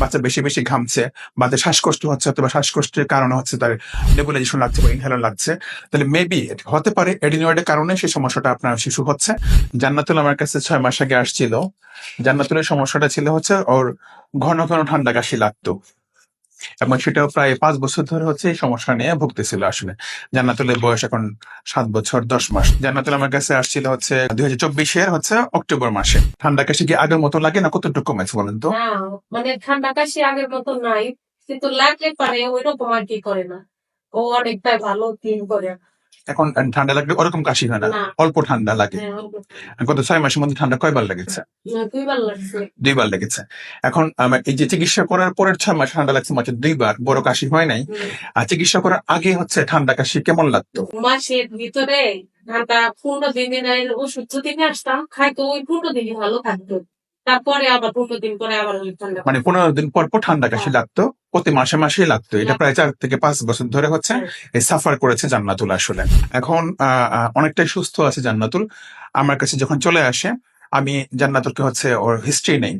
বাচ্চা বেশি বেশি ঘামছে, বাচ্চা শ্বাসকষ্ট হচ্ছে, অথবা শ্বাসকষ্টের কারণে হচ্ছে তার নেবুলাইজেশন লাগছে বা ইনহেলার লাগছে, তাহলে মেবি হতে পারে এডিনয়েডের কারণে সেই সমস্যাটা আপনার শিশু হচ্ছে। জান্নাতুল আমার কাছে 6 মাস আগে আসছিল। জান্নাতুলের সমস্যাটা ছিল হচ্ছে ওর ঘন ঘন ঠান্ডা কাশি লাগতো, এবং সেটাও প্রায় 5 বছর ধরে হচ্ছে এই সমস্যা নিয়ে ভুগতেছিল আসলে। জান্নাতুলের বয়স এখন 7 বছর 10 মাস। জান্নাতুল আমার কাছে আসছিল হচ্ছে 2024-এর হচ্ছে অক্টোবর মাসে। ঠান্ডা কাশি কি আগের মতো লাগে না কতটুকু কমেছে বলেন তো? না, মানে ঠান্ডা কাশি আগের মতো নাই, কিন্তু লাগলে পারে ওইরকম আর কি করে না। ও অনেকটাই ভালো ফিল করে। এখন ঠান্ডা লাগলে ওরকম কাশি হয় না, না, অল্প ঠান্ডা লাগে। হ্যাঁ, অল্প। গত 6 মাসের মধ্যে ঠান্ডা কয়বার লেগেছে? 2 বার লাগছে। 2বার লেগেছে। এখন আমার এই যে চিকিৎসা করার পরের 6 মাস ঠান্ডা লাগছে মাত্র 2বার, বড় কাশি হয় নাই। আর চিকিৎসা করার আগে হচ্ছে ঠান্ডা কাশি কেমন লাগতো? মাসের ভিতরে ঠান্ডা 15 দিনের ওষুধ যদি নিয়ে আসতাম, খাইতো ওই 15 দিনই ভালো থাকতো। তারপরে আবার 15 দিন পরে আবার ওই ঠান্ডা। মানে 15 দিন পর পর ঠান্ডা কাশি লাগতো, প্রতি মাসে মাসেই লাগতো। এটা প্রায় 4 থেকে 5 বছর ধরে হচ্ছে এই সাফার করেছে জান্নাতুল আসলে। এখন অনেকটাই সুস্থ আছে জান্নাতুল। আমার কাছে যখন চলে আসে, আমি জান্নাতুলকে হচ্ছে ওর হিস্ট্রি নেই,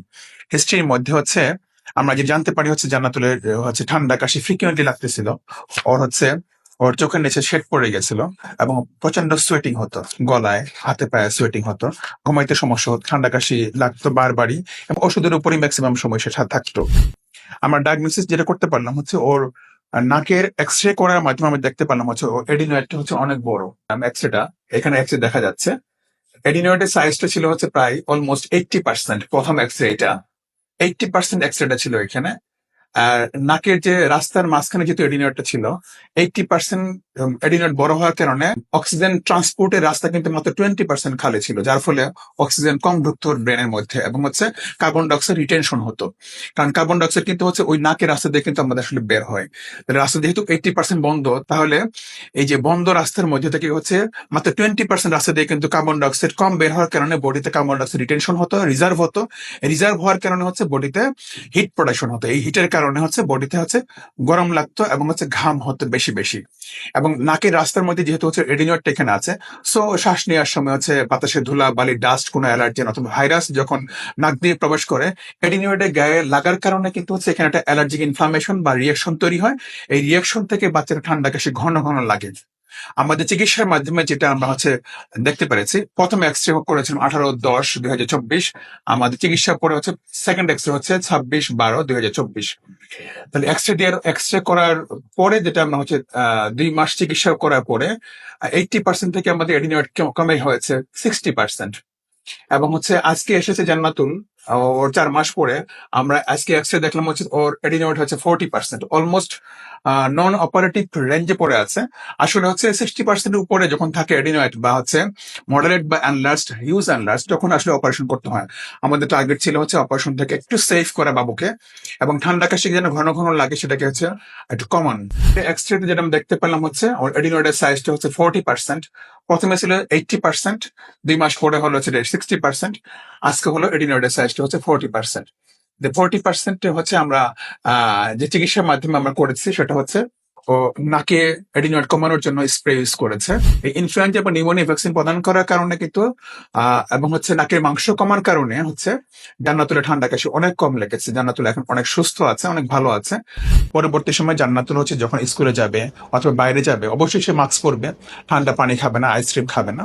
হিস্ট্রির মধ্যে হচ্ছে আমরা যে জানতে পারি হচ্ছে জান্নাতুলের হচ্ছে ঠান্ডা কাশি ফ্রিকুয়েন্টলি লাগতেছিল। ওর হচ্ছে ওর চোখের নিচে শেড পড়ে গেছিল, এবং প্রচন্ড সোয়েটিং হতো, গলায় হাতে পায়ে সোয়েটিং হতো, ঘুমাইতে সমস্যা হতো, ঠান্ডা কাশি লাগতো বারবারই, এবং ওষুধের উপরই ম্যাক্সিমাম সময় সেটা থাকতো। আমরা ডায়াগনোসিস যেটা করতে পারলাম হচ্ছে ওর নাকের এক্স রে করার মাধ্যমে আমরা দেখতে পারলাম হচ্ছে ওর এডিনয়েডটা হচ্ছে অনেক বড়। এক্সরেটা এখানে এক্সরে দেখা যাচ্ছে। এডিনয়েডের সাইজটা ছিল হচ্ছে প্রায় অলমোস্ট 80%। প্রথম এক্সরে এটা 80% এক্সরেটা ছিল এখানে। আর নাকের যে রাস্তার মাঝখানে যেহেতু এডিনয়েডটা ছিল, 80% এডিনয়েড বড় হওয়ার কারণে অক্সিজেন ট্রান্সপোর্টের রাস্তা কিন্তু মাত্র 20% খালি ছিল, যার ফলে অক্সিজেন কম ঢুকতো ব্রেনের মধ্যে, এবং হচ্ছে কার্বন ডাইঅক্সাইড রিটেনশন হতো। কারণ কার্বন ডাইঅক্সাইড কিন্তু হচ্ছে ওই নাকের রাস্তা দিয়ে কিন্তু আমাদের আসলে বের হয়। তাহলে রাস্তা যেহেতু 80% বন্ধ, তাহলে এই যে বন্ধ রাস্তার মধ্যে থেকে হচ্ছে মাত্র 20% রাস্তা দিয়ে কিন্তু কার্বন ডাইঅক্সাইড কম বের হওয়ার কারণে বডিতে কার্বন ডাইঅক্সাইড রিটেনশন হতো, রিজার্ভ হতো। রিজার্ভ হওয়ার কারণে হচ্ছে বডিতে হিট প্রোডাকশন হতো। এই হিটের কারণে হচ্ছে বডিতে হচ্ছে গরম লাগতো, এবং হচ্ছে ঘাম হতো বেশি বেশি। এবং নাকের রাস্তার মধ্যে যেহেতু হচ্ছে এডিনয়েডটা এখানে আছে, সো শ্বাস নেওয়ার সময় হচ্ছে বাতাসে ধুলা বালি ডাস্ট কোনো অ্যালার্জেন অথবা ভাইরাস যখন নাক দিয়ে প্রবেশ করে, এডিনয়েডের গায়ে লাগার কারণে কিন্তু হচ্ছে এখানে একটা অ্যালার্জিক ইনফ্লামেশন বা রিয়াকশন তৈরি হয়। এই রিয়াকশন থেকে বাচ্চারা ঠান্ডা কাশি ঘন ঘন লাগে। আমাদের চিকিৎসার মাধ্যমে যেটা আমরা হচ্ছে দেখতে পেরেছি, প্রথম এক্সরে করেছিলাম 18-10-2024। আমাদের চিকিৎসার পরে হচ্ছে সেকেন্ড এক্সরে হচ্ছে 26-12-2024। তাহলে এক্সরে করার পরে যেটা আমরা হচ্ছে 2 মাস চিকিৎসা করার পরে 80% থেকে আমাদের এডিনয়েড কমে হয়েছে 60%। এবং হচ্ছে আজকে এসেছে জান্নাতুল, ওর 4 মাস পরে আমরা আজকে এক্সরে দেখলাম হচ্ছে ওর এডিনয়েড হচ্ছে 40%, অলমোস্ট নন অপারেটিভ রেঞ্জে পড়ে আছে। আসলে হচ্ছে 60% উপরে যখন থাকে এডিনয়েড বা হচ্ছে মডারেট বা অ্যানলার্জড হিউজ অ্যানলার্জড, তখন আসলে অপারেশন করতে হয়। আমাদের টার্গেট ছিল হচ্ছে অপারেশন থেকে একটু সেফ করা বাবুকে, এবং ঠান্ডা কাশি যেন ঘন ঘন লাগে সেটাকে হচ্ছে একটু কমন। এক্সরেতে যেটা আমি দেখতে পেলাম হচ্ছে ওর এডিনয়েডের সাইজটা হচ্ছে 40%। প্রথমে ছিল 80%, 2 মাস পরে হলো হচ্ছে 60%, আজকে হলো এডিনয়েডের সাইজটা হচ্ছে 40%। 40% হচ্ছে আমরা যে চিকিৎসার মাধ্যমে আমরা করেছি সেটা হচ্ছে ও নাকে এডিনয়েড কমানোর জন্য স্প্রে ইউজ করেছে। এই ইনফ্লুয়েঞ্জা বা নিউমোনিয়া ভ্যাকসিন প্রদান করার কারণে কিন্তু এবং হচ্ছে নাকের মাংস কমার কারণে হচ্ছে জান্নাতুলের ঠান্ডা কাশি অনেক কম লেগেছে। জান্নাতুল এখন অনেক সুস্থ আছে, অনেক ভালো আছে। পরবর্তী সময় জান্নাতুল হচ্ছে যখন স্কুলে যাবে অথবা বাইরে যাবে, অবশ্যই সে মাস্ক পরবে, ঠান্ডা পানি খাবে না, আইসক্রিম খাবে না,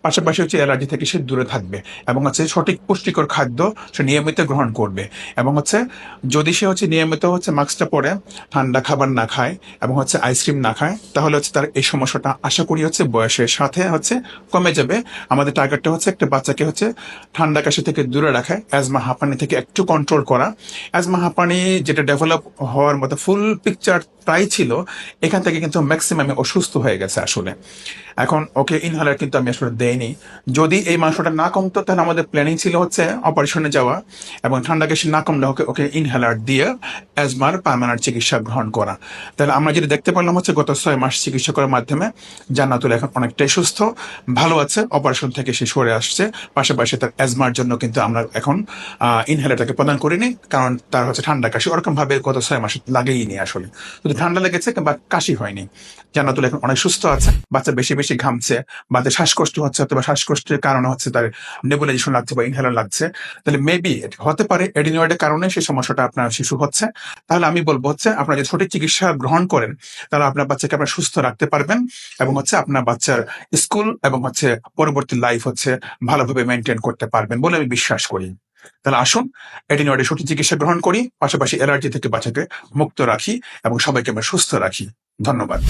পাশাপাশি হচ্ছে অ্যালার্জি থেকে সে দূরে থাকবে, এবং হচ্ছে সঠিক পুষ্টিকর খাদ্য সে নিয়মিত গ্রহণ করবে। এবং হচ্ছে যদি সে হচ্ছে নিয়মিত হচ্ছে মাস্কটা পরে ঠান্ডা খাবার না খায় এবং হচ্ছে আইসক্রিম না খায়, তাহলে হচ্ছে তার এই সমস্যাটা আশা করি হচ্ছে বয়সের সাথে হচ্ছে কমে যাবে। আমাদের টার্গেটটা হচ্ছে একটা বাচ্চাকে হচ্ছে ঠান্ডা কাশি থেকে দূরে রাখা, অ্যাজমা হাঁপানি থেকে একটু কন্ট্রোল করা। অ্যাজমা হাঁপানি যেটা ডেভেলপ হওয়ার মতো ফুল পিকচার প্রায় ছিল, এখান থেকে কিন্তু ম্যাক্সিমামে অসুস্থ হয়ে গেছে আসলে। এখন ওকে ইনহেলার কিন্তু আমি আসলে দেইনি। যদি এই মাংসটা না কমতো তাহলে আমাদের প্ল্যানিং ছিল হচ্ছে অপারেশনে যাওয়া, এবং ঠান্ডা কাশি না কমলে ওকে ওকে ইনহেলার দিয়ে অ্যাজমার পার্মানেন্ট চিকিৎসা গ্রহণ করা। তাহলে আমরা যেটা দেখতে পারলাম হচ্ছে গত 6 মাস চিকিৎসা করার মাধ্যমে জান্নাতুল এখন অনেকটাই সুস্থ, ভালো আছে, অপারেশন থেকে সে সরে আসছে। পাশাপাশি তার অ্যাজমার জন্য কিন্তু আমরা এখন ইনহেলারটাকে প্রদান করিনি, কারণ তার হচ্ছে ঠান্ডা কাশি ওরকম ভাবে গত 6 মাস লাগেই নি আসলে, শুধু ঠান্ডা লেগেছে কিংবা কাশি হয়নি। জান্নাতুল এখন অনেক সুস্থ আছে, বাচ্চা বেশি বেশি ঘামছে, বাচ্চা শ্বাসকষ্ট হচ্ছে, অথবা শ্বাসকষ্টের কারণে হচ্ছে তার নেবুলাইজেশন লাগছে বা ইনহেলার লাগছে, তাহলে মেবি হতে পারে এডিনয়েডের কারণে সেই সমস্যাটা আপনার শিশু হচ্ছে। তাহলে আমি বলবো হচ্ছে আপনারা যদি সঠিক চিকিৎসা গ্রহণ করেন, তাহলে আপনার বাচ্চাকে আপনার সুস্থ রাখতে পারবেন, এবং হচ্ছে আপনার বাচ্চার স্কুল এবং হচ্ছে পরবর্তী লাইফ হচ্ছে ভালোভাবে মেনটেন করতে পারবেন বলে আমি বিশ্বাস করি। তাহলে আসুন এডিনয়েডের সঠিক চিকিৎসা গ্রহণ করি, পাশাপাশি অ্যালার্জি থেকে বাচ্চাকে মুক্ত রাখি এবং সবাইকে আমরা সুস্থ রাখি। ধন্যবাদ।